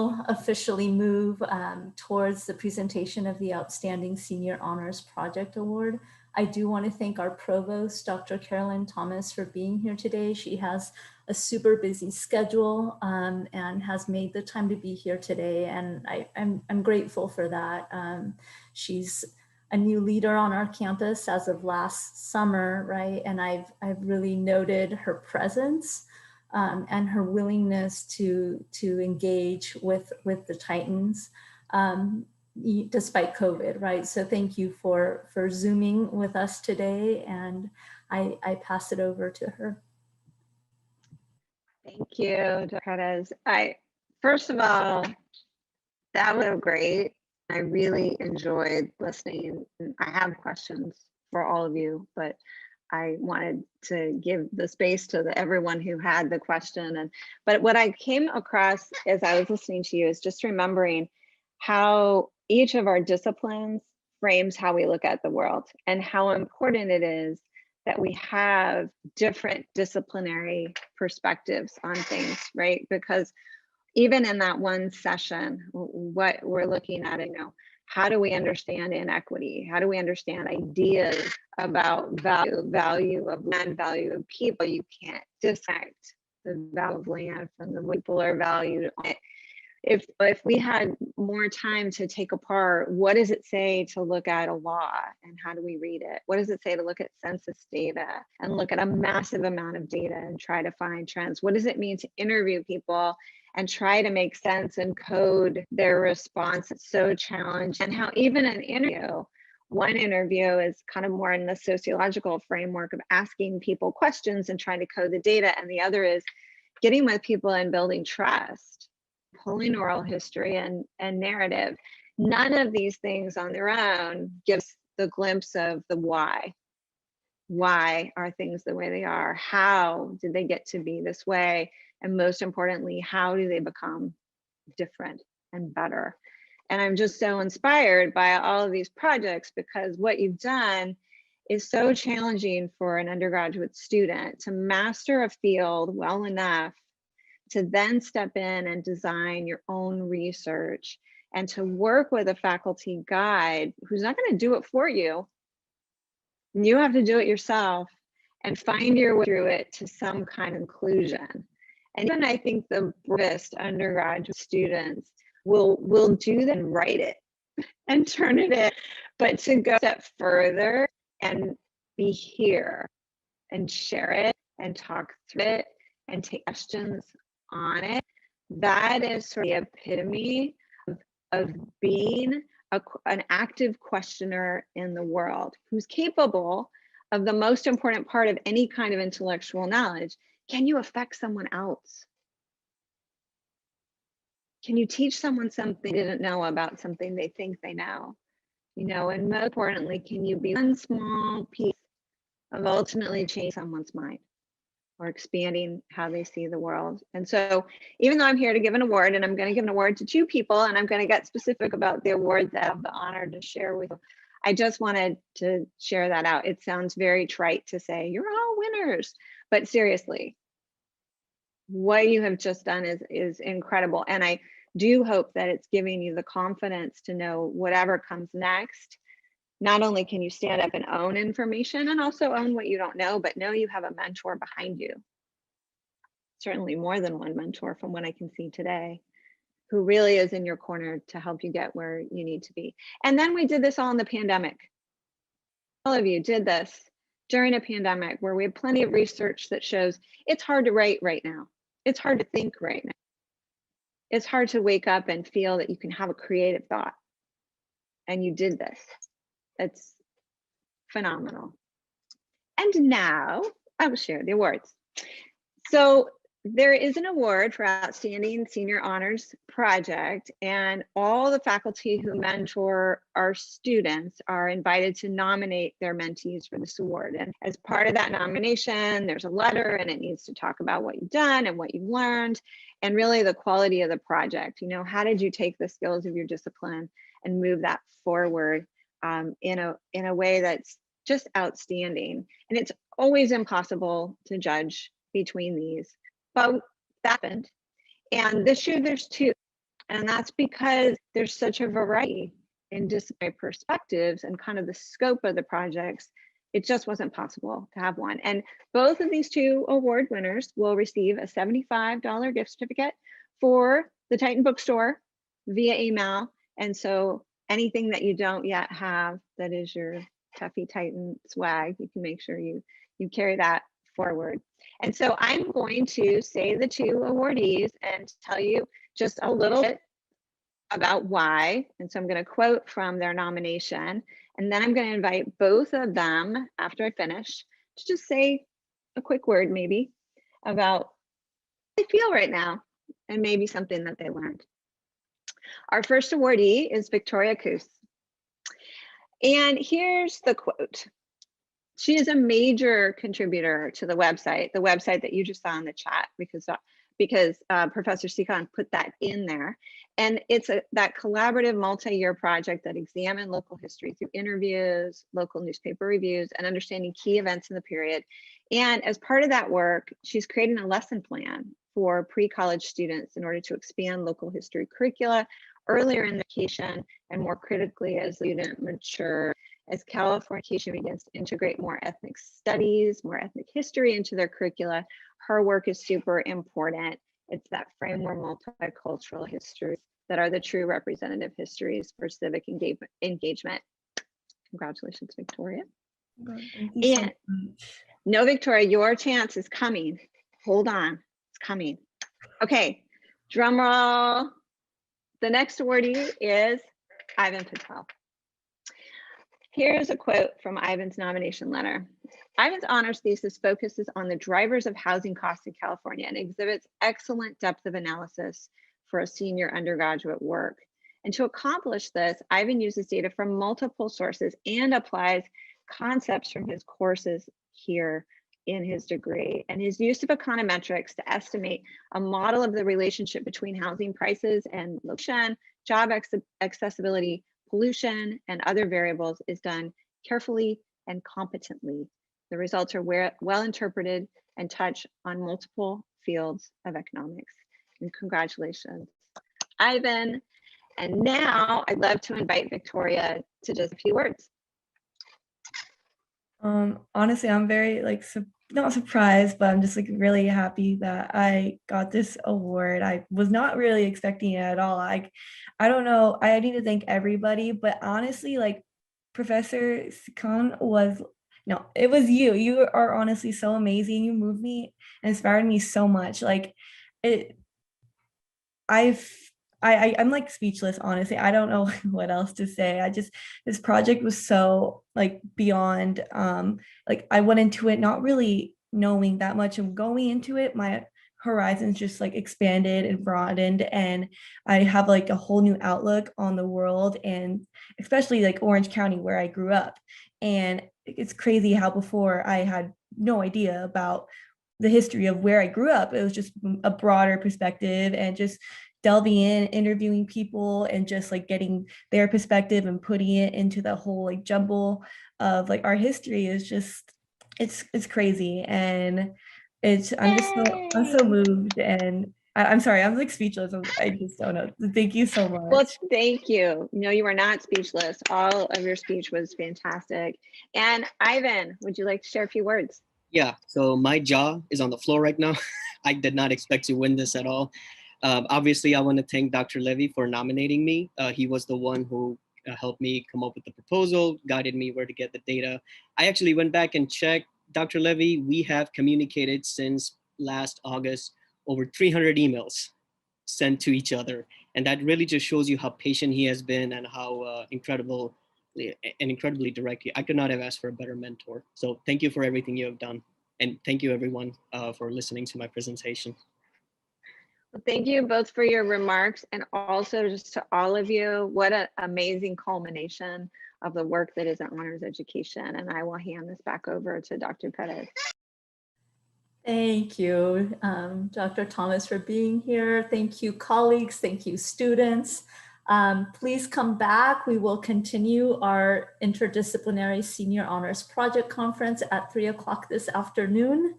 officially move towards the presentation of the Outstanding Senior Honors Project Award. I do want to thank our provost, Dr. Carolyn Thomas, for being here today. She has a super busy schedule and has made the time to be here today, and I'm grateful for that. She's a new leader on our campus as of last summer, right? And I've really noted her presence and her willingness to engage with the Titans despite COVID, right? So thank you for Zooming with us today, and I pass it over to her. Thank you, Dr. Perez. First of all, that was great. I really enjoyed listening. I have questions for all of you, but I wanted to give the space to everyone who had the question. But what I came across as I was listening to you is just remembering how each of our disciplines frames how we look at the world, and how important it is that we have different disciplinary perspectives on things, right? Because even in that one session, what we're looking at, how do we understand inequity? How do we understand ideas about value of land, value of people? You can't disconnect the value of land from the way people are valued on it. If we had more time to take apart, what does it say to look at a law and how do we read it? What does it say to look at census data and look at a massive amount of data and try to find trends? What does it mean to interview people and try to make sense and code their response? It's so challenging. And how even an interview, one interview is kind of more in the sociological framework of asking people questions and trying to code the data, and the other is getting with people and building trust, pulling oral history and narrative. None of these things on their own gives the glimpse of the why. Why are things the way they are? How did they get to be this way? And most importantly, how do they become different and better? And I'm just so inspired by all of these projects, because what you've done is so challenging for an undergraduate student to master a field well enough to then step in and design your own research, and to work with a faculty guide who's not going to do it for you. You have to do it yourself and find your way through it to some kind of conclusion. And even I think the bravest undergraduate students will do that and write it and turn it in. But to go a step further and be here and share it and talk through it and take questions on it, that is sort of the epitome of being an active questioner in the world, who's capable of the most important part of any kind of intellectual knowledge. Can you affect someone else? Can you teach someone something they didn't know about something they think they know? And most importantly, can you be one small piece of ultimately changing someone's mind or expanding how they see the world? And so even though I'm here to give an award, and I'm going to give an award to 2 people, and I'm going to get specific about the award that I have the honor to share with you, I just wanted to share that out. It sounds very trite to say, you're all winners, but seriously, what you have just done is incredible. And I do hope that it's giving you the confidence to know whatever comes next, not only can you stand up and own information and also own what you don't know, but know you have a mentor behind you. Certainly more than one mentor from what I can see today, who really is in your corner to help you get where you need to be. And then we did this all in the pandemic. All of you did this during a pandemic where we have plenty of research that shows it's hard to write right now. It's hard to think right now. It's hard to wake up and feel that you can have a creative thought. And you did this. That's phenomenal. And now I will share the awards. So there is an award for Outstanding Senior Honors Project, and all the faculty who mentor our students are invited to nominate their mentees for this award. And as part of that nomination, there's a letter, and it needs to talk about what you've done and what you've learned, and really the quality of the project. How did you take the skills of your discipline and move that forward in a way that's just outstanding? And it's always impossible to judge between these, but that happened. And this year there's 2. And that's because there's such a variety in disciplinary perspectives and kind of the scope of the projects. It just wasn't possible to have one. And both of these two award winners will receive a $75 gift certificate for the Titan Bookstore via email. And so anything that you don't yet have that is your Tuffy Titan swag, you can make sure you carry that forward. And so I'm going to say the two awardees and tell you just a little bit about why. And so I'm going to quote from their nomination, and then I'm going to invite both of them after I finish to just say a quick word maybe about how they feel right now and maybe something that they learned. Our first awardee is Victoria Coos. And here's the quote. She is a major contributor to the website that you just saw in the chat, because Professor Sikon put that in there. And it's that collaborative multi-year project that examined local history through interviews, local newspaper reviews, and understanding key events in the period. And as part of that work, she's creating a lesson plan for pre-college students in order to expand local history curricula earlier in education and more critically as students mature, as Californication begins to integrate more ethnic studies, more ethnic history into their curricula. Her work is super important. It's that framework multicultural histories that are the true representative histories for civic engagement. Congratulations, Victoria. And no, Victoria, your chance is coming. Hold on, it's coming. Okay, drum roll. The next awardee is Ivan Patel. Here's a quote from Ivan's nomination letter. Ivan's honors thesis focuses on the drivers of housing costs in California and exhibits excellent depth of analysis for a senior undergraduate work. And to accomplish this, Ivan uses data from multiple sources and applies concepts from his courses here in his degree. And his use of econometrics to estimate a model of the relationship between housing prices and location, job accessibility, pollution, and other variables is done carefully and competently. The results are well interpreted and touch on multiple fields of economics. And congratulations, Ivan. And now I'd love to invite Victoria to just a few words. Honestly, I'm very not surprised, but I'm just really happy that I got this award. I was not really expecting it at all. I don't know. I need to thank everybody, but honestly, Professor Sikon it was you. You are honestly so amazing. You moved me and inspired me so much. I'm speechless, honestly. I don't know what else to say. This project was so beyond, I went into it not really knowing that much, and going into it, my horizons just expanded and broadened, and I have a whole new outlook on the world, and especially Orange County, where I grew up. And it's crazy how before I had no idea about the history of where I grew up. It was just a broader perspective, and just delving in, interviewing people, and just getting their perspective and putting it into the whole jumble of our history is just, it's crazy. And I'm so moved, and I'm sorry, I'm speechless. I just don't know. Thank you so much. Well, thank you. No, you are not speechless. All of your speech was fantastic. And Ivan, would you like to share a few words? Yeah, so my jaw is on the floor right now. I did not expect to win this at all. Obviously, I want to thank Dr. Levy for nominating me. He was the one who helped me come up with the proposal, guided me where to get the data. I actually went back and checked. Dr. Levy, we have communicated since last August over 300 emails sent to each other. And that really just shows you how patient he has been and how incredibly direct. I could not have asked for a better mentor. So thank you for everything you have done. And thank you everyone for listening to my presentation. Thank you both for your remarks, and also just to all of you. What an amazing culmination of the work that is in honors education. And I will hand this back over to Dr. Perez. Thank you, Dr. Thomas, for being here. Thank you, colleagues. Thank you, students. Please come back. We will continue our interdisciplinary senior honors project conference at 3 o'clock this afternoon.